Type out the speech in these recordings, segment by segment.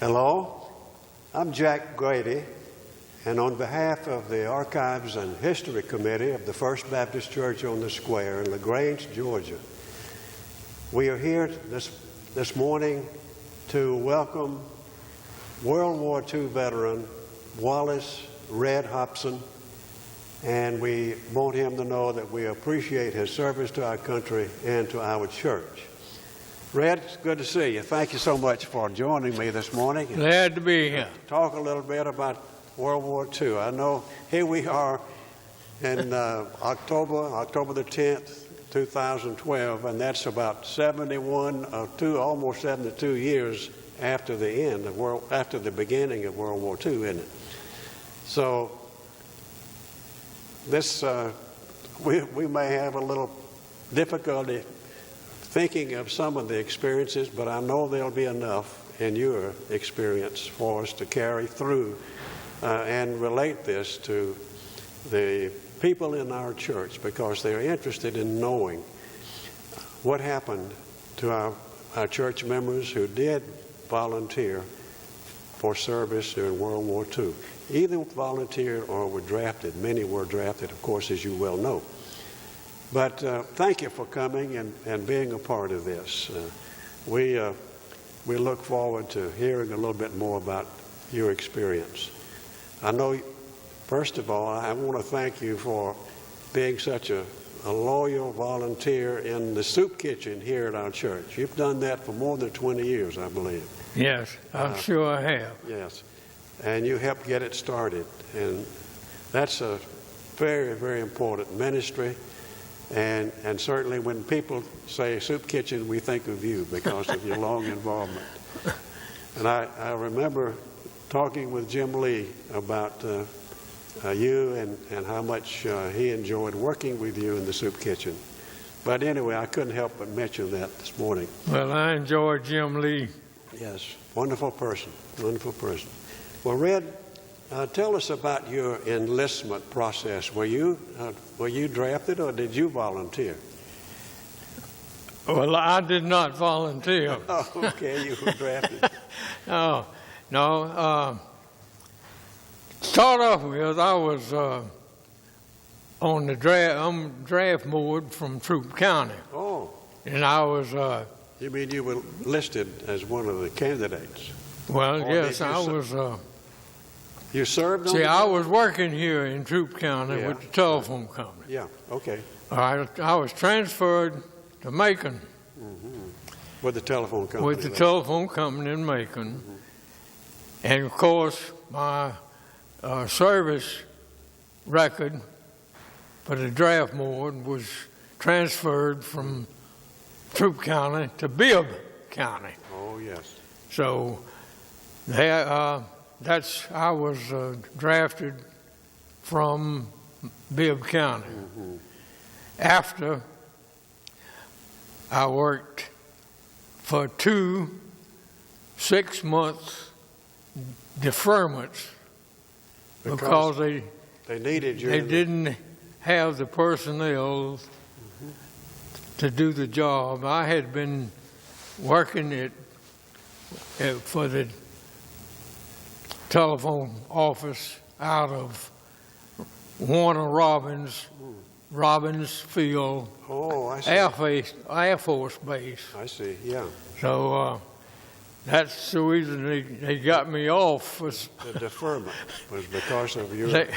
Hello, I'm Jack Grady, and on behalf of the Archives and History Committee of the First Baptist Church on the Square in LaGrange, Georgia, we are here this morning to welcome World War II veteran Wallace Red Hopson, and we want him to know that we appreciate his service to our country and to our church. Red, it's good to see you. Thank you so much for joining me this morning. Glad to be here. Talk a little bit about World War II. I know here we are in October the 10th, 2012, and that's about 71 or almost 72 years after the beginning of World War II, isn't it? So this we may have a little difficulty thinking of some of the experiences, but I know there'll be enough in your experience for us to carry through and relate this to the people in our church, because they're interested in knowing what happened to our church members who did volunteer for service during World War II. Either volunteered or were drafted. Many were drafted, of course, as you well know. But thank you for coming and being a part of this. We look forward to hearing a little bit more about your experience. I know, first of all, I want to thank you for being such a loyal volunteer in the soup kitchen here at our church. You've done that for more than 20 years, I believe. Yes, I'm sure I have. Yes, and you helped get it started. And that's a very, very important ministry. And certainly when people say soup kitchen, we think of you because of your long involvement. And I remember talking with Jim Lee about you and how much he enjoyed working with you in the soup kitchen. But anyway, I couldn't help but mention that this morning. Well, I enjoyed Jim Lee. Yes, wonderful person, wonderful person. Well, Red, tell us about your enlistment process. Were you drafted or did you volunteer? Well, I did not volunteer. Oh, okay, you were drafted. No. Start off with, I was on the draft board from Troup County. Oh. And I was... You mean you were listed as one of the candidates? Well, yes, I was... You served on I was working here in Troup County with the telephone company. Yeah, okay. All right, I was transferred to Macon. Mm-hmm. With the telephone company? With the telephone company in Macon. Mm-hmm. And, of course, my service record for the draft board was transferred from Troup County to Bibb County. Oh, yes. So I was drafted from Bibb County. Mm-hmm. After I worked for 2 6-month deferments because they needed you. They didn't have the personnel to do the job. I had been working for the telephone office out of Warner Robins Field, Air Force Base. I see, yeah. So that's the reason they got me off. The deferment was because of your...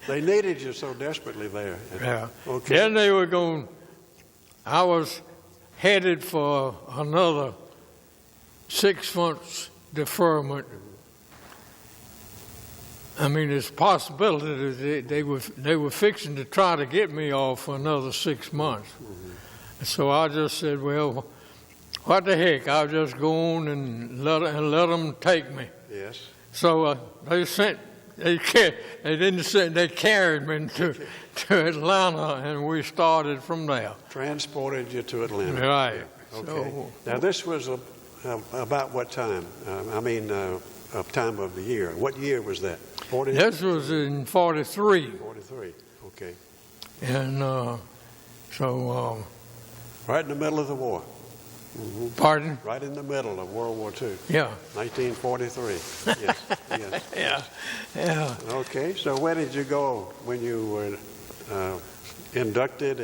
They needed you so desperately there. Yeah. Okay. Then they were going... I was headed for another 6 months deferment. I mean, it's a possibility that they were fixing to try to get me off for another 6 months. Mm-hmm. So I just said, well, what the heck? I'll just go on and let them take me. Yes. So they carried me to Atlanta, and we started from there. Transported you to Atlanta. Right. Yeah. Okay. Now this was about what time? Time of the year. What year was that? 40? This was in 43. 43. Okay. And right in the middle of the war. Pardon? Right in the middle of World War II, Yeah. 1943. Yes, yes. Yeah. Yeah. Okay, so where did you go when you were inducted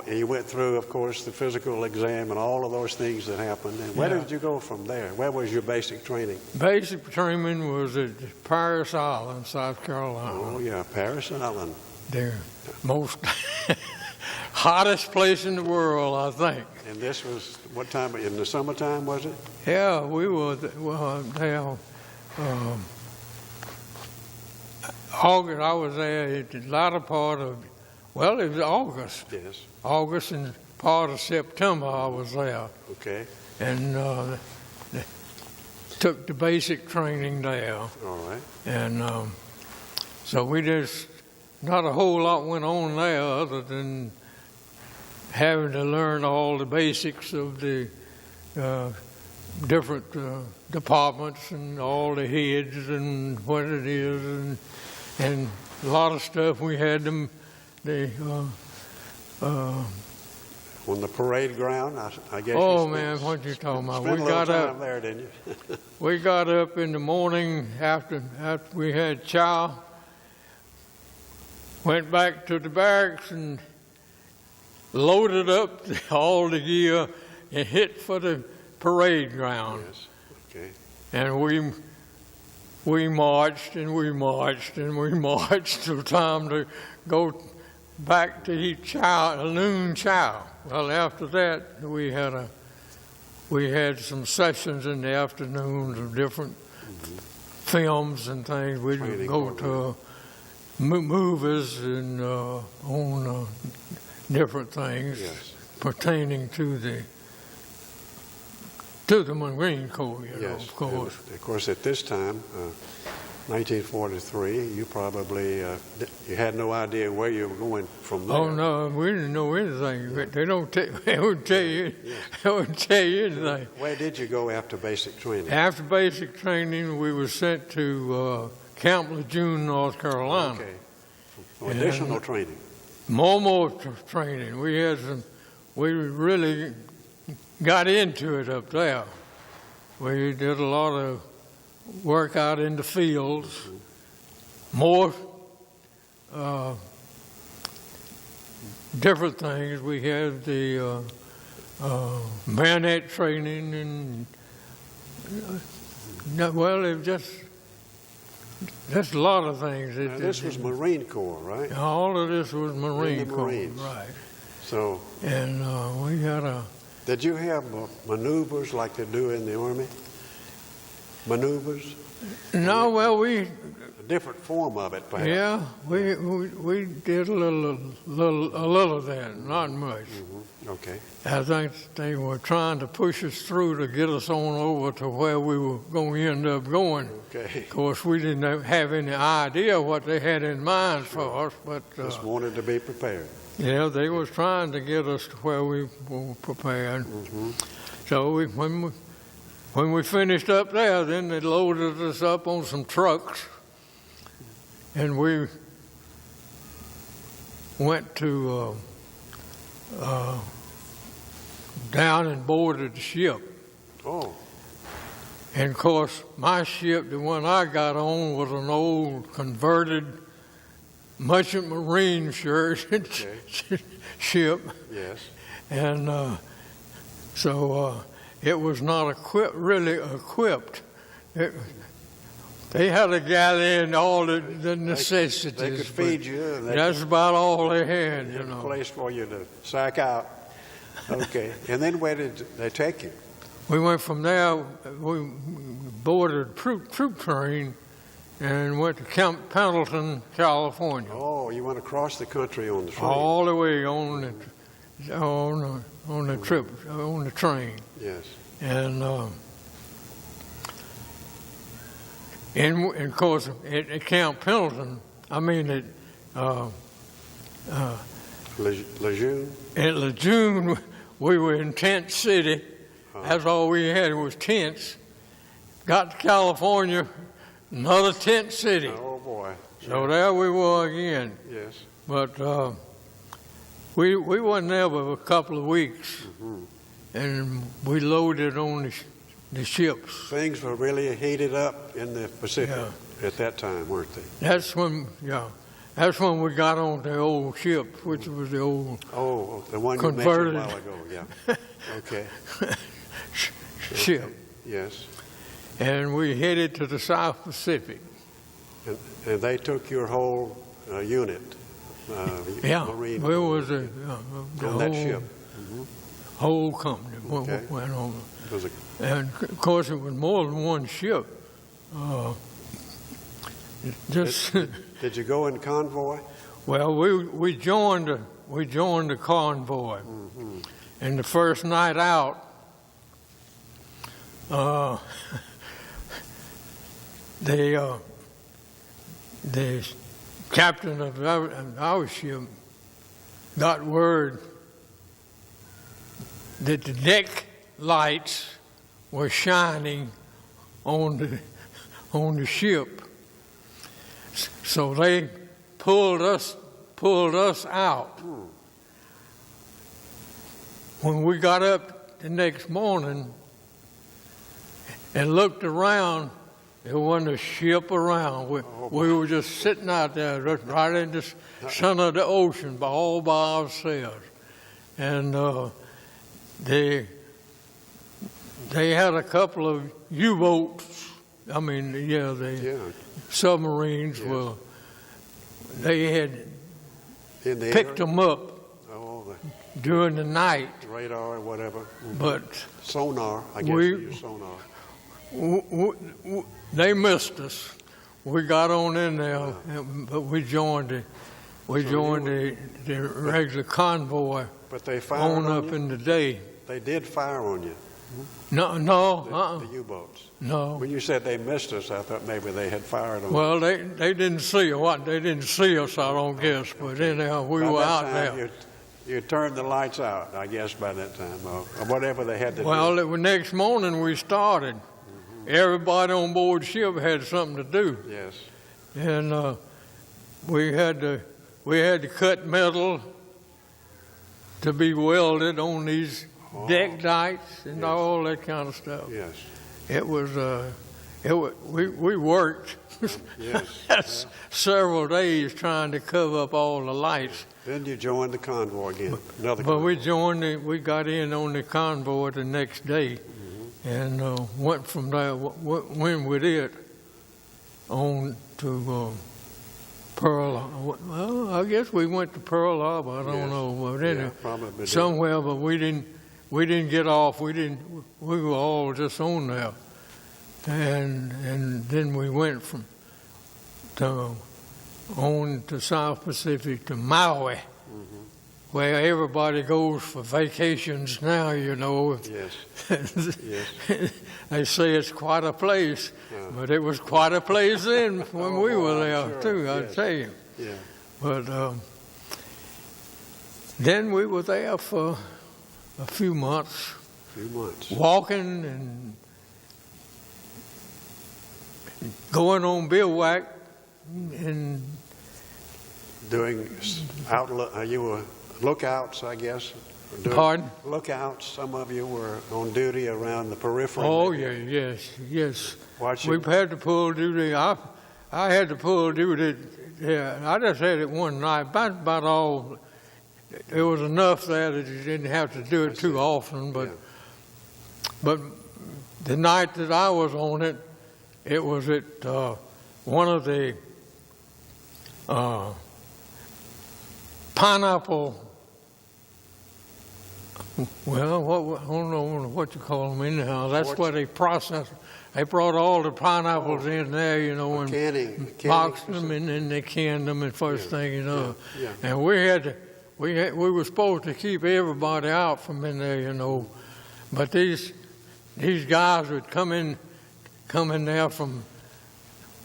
you went through, of course, the physical exam and all of those things that happened? And where did you go from there? Where was your basic training? Basic training was at Paris Island, South Carolina. Oh, yeah, Paris Island. The most hottest place in the world, I think. And this was, what time, in the summertime, was it? Yeah, we were there. August, I was there at the latter part of, well, it was August. Yes. August and part of September I was there. Okay. And took the basic training there. All right. And so we just, not a whole lot went on there other than having to learn all the basics of the different departments and all the heads and what it is and a lot of stuff we had them On the parade ground, I guess. Oh man, what you talking about? Spent a little time there, didn't you? We got up in the morning after we had chow, went back to the barracks and loaded up all the gear and hit for the parade ground. Yes. Okay. And we marched and we marched and we marched till time to go back to eat chow, noon chow. Well, after that, we had some sessions in the afternoons of different films and things. We'd Training go to movies and on different things pertaining to the Marine Corps, you know, of course. And of course, at this time, 1943, you probably you had no idea where you were going from there. Oh no, we didn't know anything. They wouldn't tell you. They wouldn't tell you anything. Where did you go after basic training? After basic training, we were sent to Camp Lejeune, North Carolina. Okay. Additional training. More training. We really got into it up there. We did a lot of work out in the fields, more different things. We had the bayonet training and, well, it was just a lot of things. Now, this was Marine Corps, right? All of this was Marine Corps, Marines. right. So, and we had did you have maneuvers like they do in the Army? Maneuvers? No, well, A different form of it, perhaps. yeah, we did a little of that, not much. Okay. I think they were trying to push us through to get us on over to where we were going to end up going. Okay. Of course, we didn't have any idea what they had in mind for us, but Just wanted to be prepared. yeah, they was trying to get us to where we were prepared. So when we finished up there, then they loaded us up on some trucks, and we went to down and boarded the ship. Oh. And of course, my ship, the one I got on, was an old converted merchant marine ship. Yes. And so it was not really equipped. They had a galley and all the necessities. They could feed you. And that's about all they had, you know. A place for you to sack out. Okay. And then where did they take you? We went from there, we boarded troop train and went to Camp Pendleton, California. Oh, you went across the country on the train. All the way on the trip, on the train. Yes. And of course, at Camp Pendleton, I mean at Lejeune? At Lejeune, we were in Tent City. That's all we had was tents. Got to California, another tent city. Oh, boy. So there we were again. Yes. But We wasn't there but a couple of weeks, and we loaded on the ships. Things were really heated up in the Pacific at that time, weren't they? That's when we got on the old ship, which was the old The one converted you mentioned a while ago, yeah. Okay. ship. Okay. Yes. And we headed to the South Pacific. And they took your whole unit, Marine. We was the on that ship. whole company Okay. went on. Was And of course, it was more than one ship. Did you go in convoy? Well, we joined the convoy, and the first night out, the captain of our ship got word that the deck lights were shining on the ship. So they pulled us out. When we got up the next morning and looked around, there wasn't a ship around. We were just sitting out there right in the center of the ocean all by ourselves. And they had a couple of U-boats. I mean, submarines were. They had picked them up during the night. Radar or whatever. But sonar, I guess they use sonar. They missed us. We got on in there, but we joined the regular convoy. But they fired on up you? in the day. They did fire on you. No. The U-boats. No. When you said they missed us, I thought maybe they had fired on us. Well, they didn't see what they didn't see us, I don't guess. But anyhow, we were out there. You turned the lights out, I guess, by that time, or whatever they had to do. Well, the next morning we started. Everybody on board ship had something to do. Yes. And we had to cut metal to be welded on these deck lights and all that kind of stuff. Yes. It was we worked several days trying to cover up all the lights. Then you joined the convoy again. But we got in on the convoy the next day, and went from there. Went with it on to Pearl. Well, I guess we went to Pearl Harbor. I don't know, but anyway, probably somewhere. But we didn't get off. We were all just on there, and then we went on to South Pacific to Maui, where everybody goes for vacations now. Yes. Yes. They say it's quite a place, but it was quite a place then when we were there too. I tell you. Yeah. But then we were there for a few months. Walking and going on bivouac and doing you were lookouts, I guess. Pardon? Lookouts. Some of you were on duty around the periphery. Oh yes. Watching. We've had to pull duty. I had to pull duty. Yeah, I just had it one night. About all. There was enough there that you didn't have to do it too often. But the night that I was on it, it was at one of the pineapple. Well, I don't know what you call them anyhow. That's where they process. They brought all the pineapples in there, and boxed them, and then they canned them. And first thing you know, and we were supposed to keep everybody out from in there, But these guys would come in there from.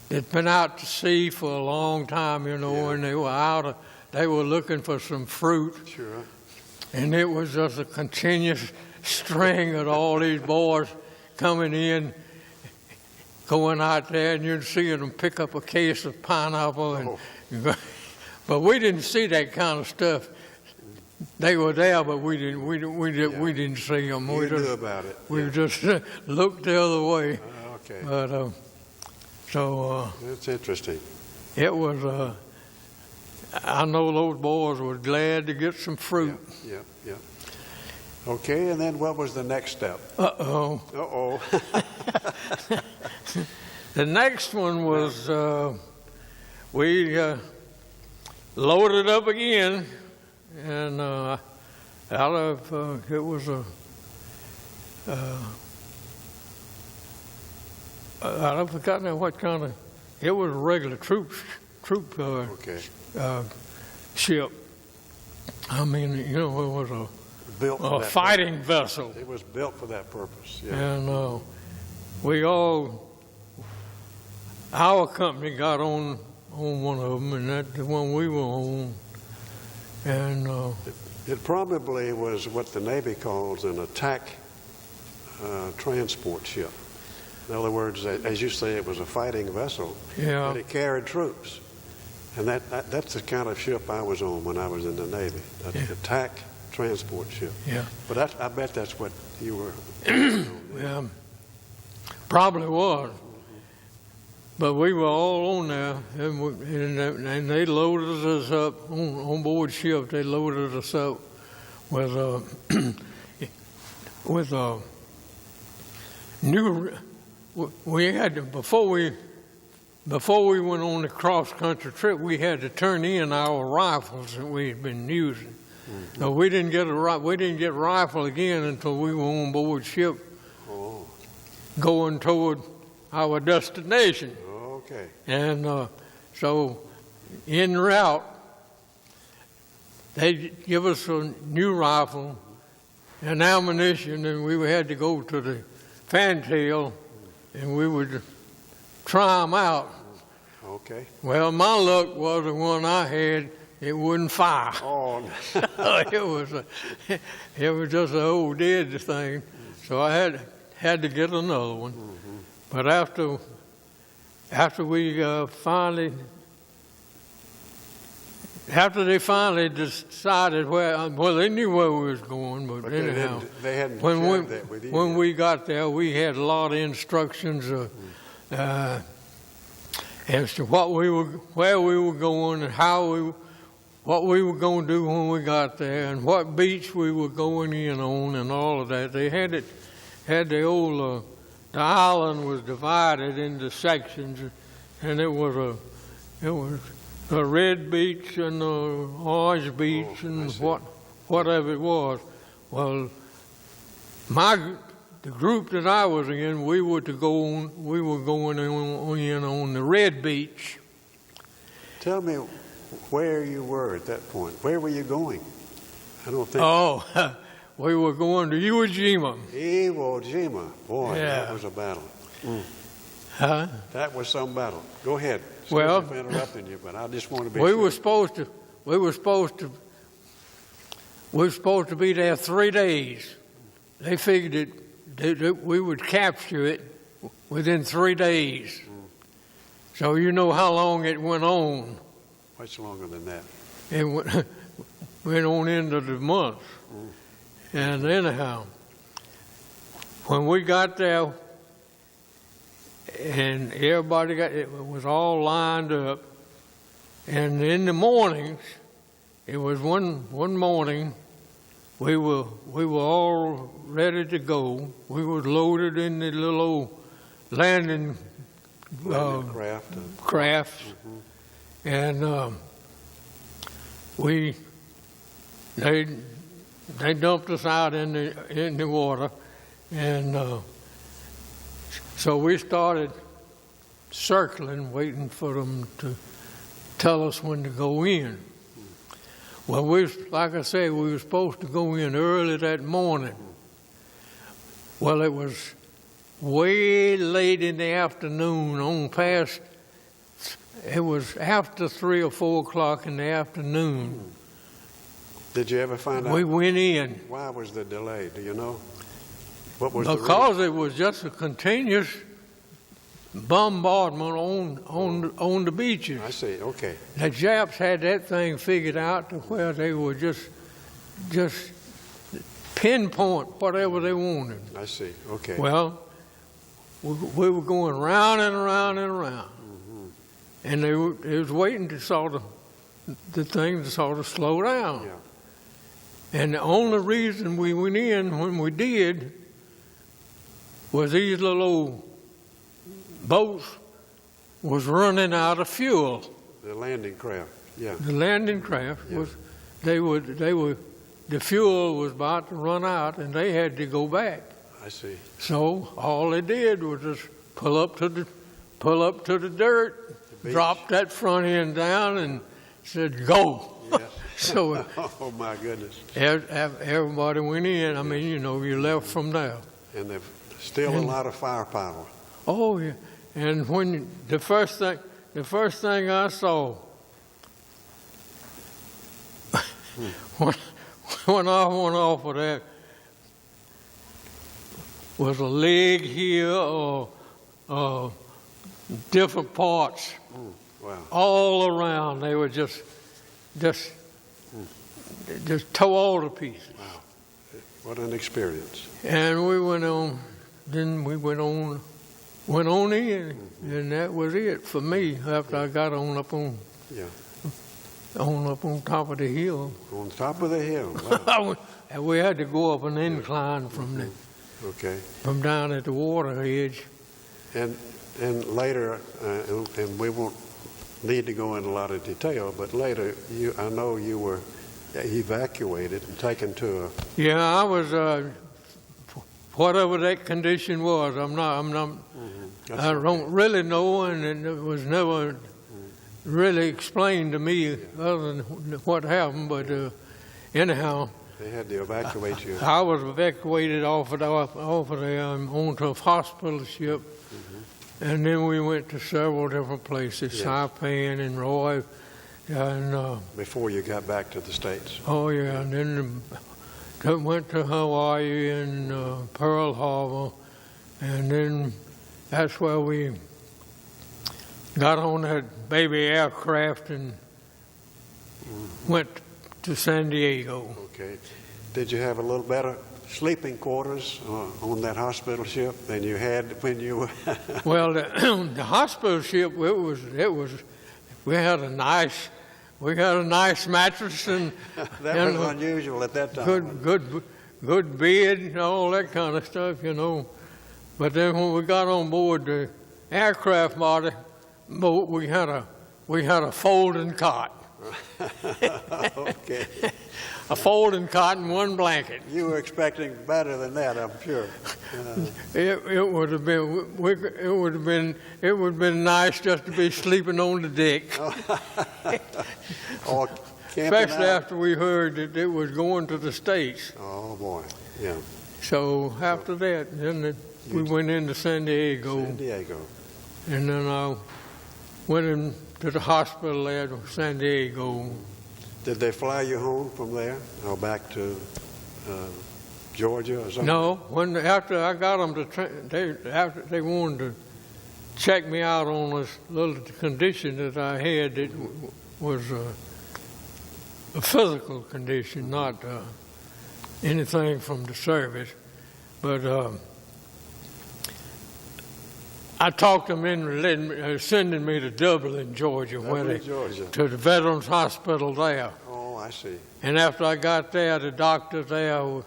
They'd been out to sea for a long time, and they were they were looking for some fruit. Sure. And it was just a continuous string of all these boys coming in, going out there, and you'd see them pick up a case of pineapple. But we didn't see that kind of stuff They were there, but we didn't see them. You knew about it. We just looked the other way. Okay. But That's interesting. it was. I know those boys were glad to get some fruit. Yeah. Okay, and then what was the next step? Uh-oh. The next one was we loaded up again, and out of it was I forgot now what kind of. It was a regular troop Okay. ship. I mean, it was Built for a that fighting vessel. It was built for that purpose. Yeah. And our company got on one of them, and that's the one we were on. And It probably was what the Navy calls an attack transport ship. In other words, as you say, it was a fighting vessel, yeah, but it carried troops. And that's the kind of ship I was on when I was in the Navy, an attack transport ship. yeah, But I bet that's what you were. yeah, probably was. But we were all on there, and they loaded us up on board ship. They loaded us up with new. We had to, before we went on the cross country trip, we had to turn in our rifles that we had been using. Mm-hmm. So we didn't get rifle again until we were on board ship, going toward our destination. Okay. And so en route, they give us a new rifle and ammunition, and we had to go to the fantail, and we would try them out. Okay. Well, my luck was the one I had, it wouldn't fire. Oh. It was just an old dead thing. So I had to get another one. Mm-hmm. But after they finally decided they knew where we was going, but anyhow, they hadn't shared that with you. When we got there, we had a lot of instructions as to where we were going, and what we were going to do when we got there, and what beach we were going in on, and all of that. They had the old. The island was divided into sections, and it was a red beach and a orange beach and whatever it was. Well, the group that I was in, we were going in on the red beach. Tell me where you were at that point. Where were you going? I don't think. Oh. We were going to Iwo Jima. Iwo Jima. Boy, yeah. That was a battle. Huh? That was some battle. Go ahead. Well, I'm interrupting you, but I just want to be we sure. We were supposed to be there 3 days. They figured that we would capture it within 3 days. So you know how long it went on. Much longer than that. It went on into the month. And anyhow, when we got there, and everybody it was all lined up, and in the mornings, it was one morning, we were all ready to go. We was loaded in the little old landing crafts, and they dumped us out in the water, and so we started circling, waiting for them to tell us when to go in. Well, like I say, we were supposed to go in early that morning. Well, it was way late in the afternoon, it was after 3 or 4 o'clock in the afternoon. Did you ever find out? We went in. Why was the delay? Do you know? What was because it was just a continuous bombardment on the beaches. I see. Okay. The Japs had that thing figured out to where they were just just pinpoint whatever they wanted. I see. Okay. Well, we were going round and around and around, and they was waiting to sort of the thing to sort of slow down. Yeah. And the only reason we went in when we did was these little old boats was running out of fuel. The landing craft. Yeah. The landing craft Yeah. was, the fuel was about to run out, and they had to go back. I see. So all they did was just pull up to the dirt, beach. drop that front end down, and said, "Go." Yeah. So Oh my goodness. everybody went in. I mean, you left from there. And there's still a lot of firepower. Oh yeah. And when the first thing I saw when I went off of that was a leg here or different parts Wow. all around. They were just tore all to pieces. Wow. What an experience. And we went on. Then we went on in, and that was it for me. After I got on up on top of the hill. On top of the hill. Wow. And we had to go up an incline Okay. from down at the water edge. And later, and we won't need to go into a lot of detail, but later, I know you were evacuated and taken to a... Yeah, I was, whatever that condition was, I don't really know, and it was never really explained to me other than what happened, but anyhow... They had to evacuate you. I was evacuated off of onto a hospital ship, and then we went to several different places, Yes. Saipan and Roy, and Before you got back to the States. oh yeah, and then went to Hawaii and Pearl Harbor, and then that's where we got on that baby aircraft and went to San Diego. Okay. Did you have a little better sleeping quarters on that hospital ship than you had when you were... Well, the hospital ship, it was. We had a nice mattress and That was unusual at that time. good bed and all that kind of stuff, But then when we got on board the aircraft boat, we had a folding cot. Okay. A folding cot and one blanket. You were expecting better than that, I'm sure. It would have been nice just to be sleeping on the deck. Or camping Especially out. after we heard that it was going to the States. Oh, boy. Yeah. So after that, then we went into San Diego. San Diego. And then I went into the hospital there in San Diego. Did they fly you home from there or back to Georgia or something? No, after I got them after they wanted to check me out on this little condition that I had, that was a physical condition, not anything from the service. But I talked them into sending me to Dublin, Georgia, Georgia. to the Veterans Hospital there. Oh, I see. And after I got there, the doctor there,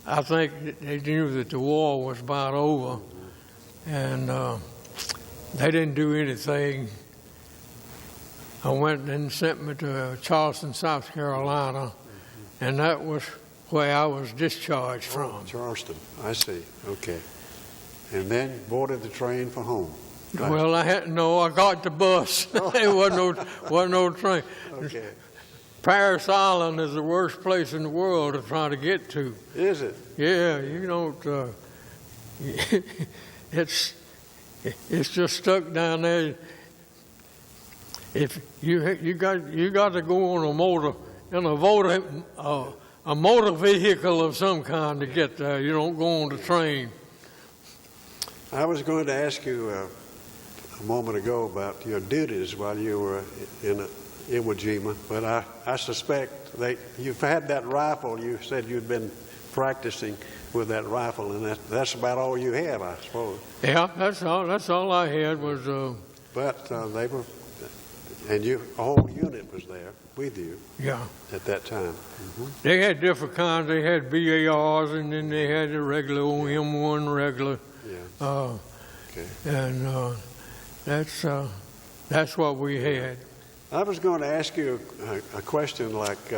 I think they knew that the war was about over, and they didn't do anything. I went and sent me to Charleston, South Carolina, and that was where I was discharged from. Charleston. I see. Okay. And then boarded the train for home. Right. Well, I got the bus. There wasn't no train. Okay. Paris Island is the worst place in the world to try to get to. Is it? Yeah, you don't. It's just stuck down there. If you got to go on a motor vehicle of some kind to get there. You don't go on the train. I was going to ask you a moment ago about your duties while you were Iwo Jima, but I suspect you've had that rifle. You said you'd been practicing with that rifle, and that's about all you have, I suppose. Yeah, that's all I had was. But they were, and a whole unit was there with you. Yeah. At that time. Mm-hmm. They had different kinds. They had BARs, and then they had the regular M1 regular. Yeah. Okay. And that's what we had. I was going to ask you a question like,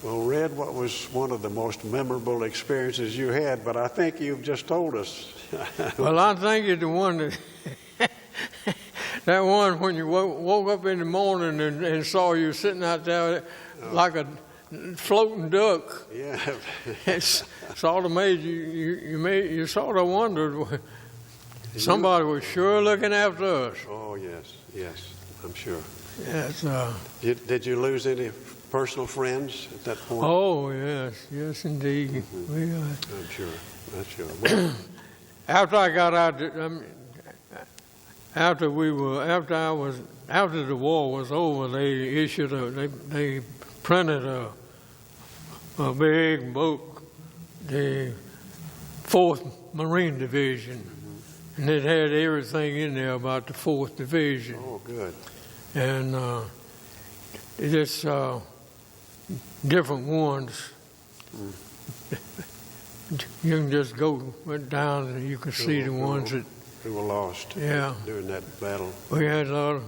well, Red, what was one of the most memorable experiences you had? But I think you've just told us. Well, I think it's the one that, that one when you woke up in the morning and saw you sitting out there like a floating duck. Yeah. It sort of made you sort of wondered. Somebody was sure looking after us. Oh, yes, I'm sure. Yes. Did you lose any personal friends at that point? Oh, yes, indeed. Mm-hmm. I'm sure. Well, After I got out, after the war was over, they printed a big book, the 4th Marine Division. And it had everything in there about the 4th Division. Oh, good. And it's different ones. You can just go down and you can see the ones that were lost. Yeah. During that battle. We had a lot of.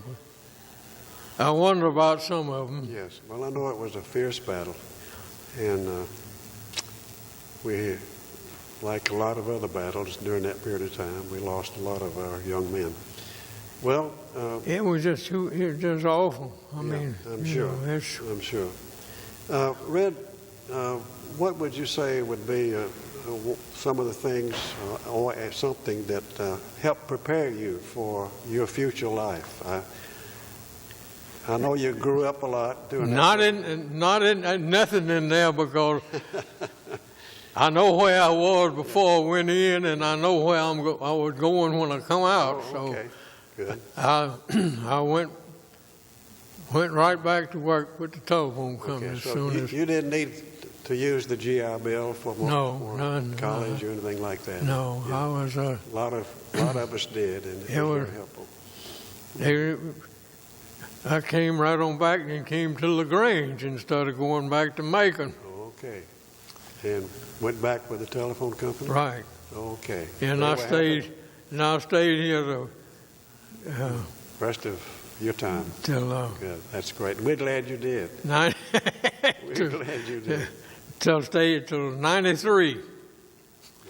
I wonder about some of them. Yes. Well, I know it was a fierce battle, and we, like a lot of other battles during that period of time, we lost a lot of our young men. Well, it was just awful. I mean, I'm sure. I'm sure. Red, what would you say would be some of the things or something that helped prepare you for your future life? I know you grew up a lot doing that. Nothing in there because I know where I was before I went in, and I know where I was going when I come out. Oh, okay. Good. I went right back to work with the telephone company as soon as. You didn't need to use the GI Bill for college or anything like that. No, yeah. I was a lot of us did, and it was very helpful. I came right on back and came to LaGrange instead of going back to Macon. Okay, and went back with the telephone company. Right. Okay. And I stayed here the rest of your time. Till good. That's great. We're glad you did. We're glad you did. Stayed till 93.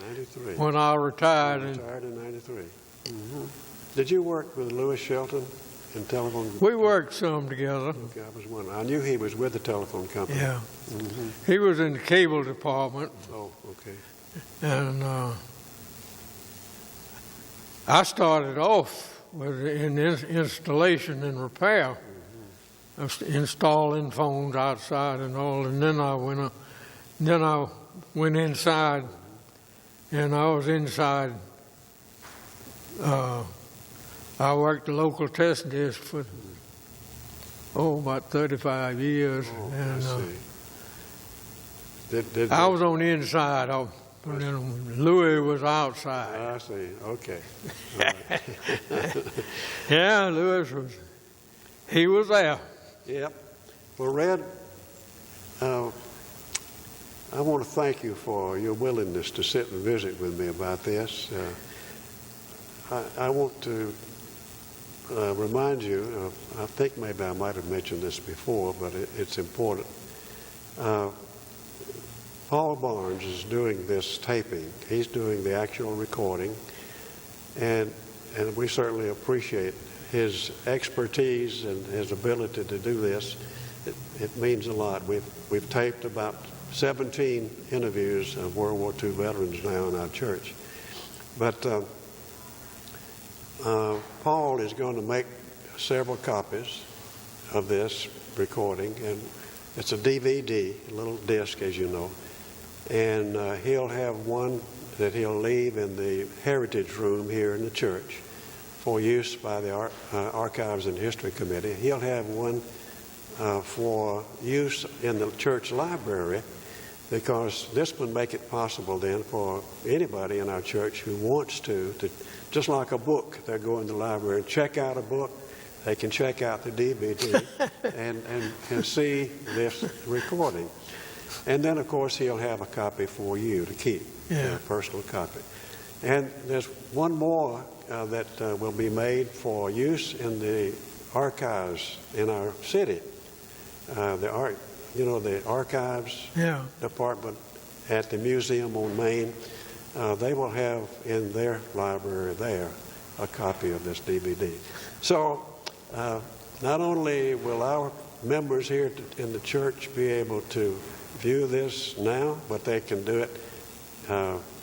93. When I retired. Retired in 93. Mm-hmm. Did you work with Louis Shelton in telephone? We worked some together. Okay, I was wondering. I knew he was with the telephone company. Yeah. Mm-hmm. He was in the cable department. Oh, okay. And I started off in installation and repair, installing phones outside and all, and then I went inside, and I was inside. I worked the local test desk for about 35 years, and I see. I was on the inside. Louis was outside. I see. Okay. Right. Yeah, Louis was there. Yep. Well, Red, I want to thank you for your willingness to sit and visit with me about this. I want to remind you, I think maybe I might have mentioned this before, but it's important. Paul Barnes is doing this taping. He's doing the actual recording, and we certainly appreciate his expertise and his ability to do this. It means a lot. We've taped about 17 interviews of World War II veterans now in our church. But Paul is going to make several copies of this recording, and it's a DVD, a little disc, as you know. And he'll have one that he'll leave in the heritage room here in the church for use by the Archives and History Committee. He'll have one for use in the church library, because this would make it possible then for anybody in our church who wants to just like a book, they go in the library and check out a book, they can check out the DVD and see this recording. And then, of course, he'll have a copy for you to keep, a personal copy. And there's one more that will be made for use in the archives in our city. The archives department at the museum on Main, they will have in their library there a copy of this DVD. So not only will our members here in the church be able to view this now, but they can do it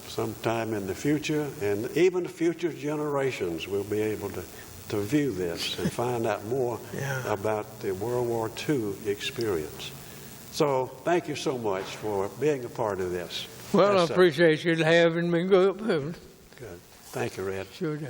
sometime in the future, and even future generations will be able to view this and find out more about the World War II experience. So thank you so much for being a part of this. Well, I appreciate you having me go up here. Good. Thank you, Red. Sure do.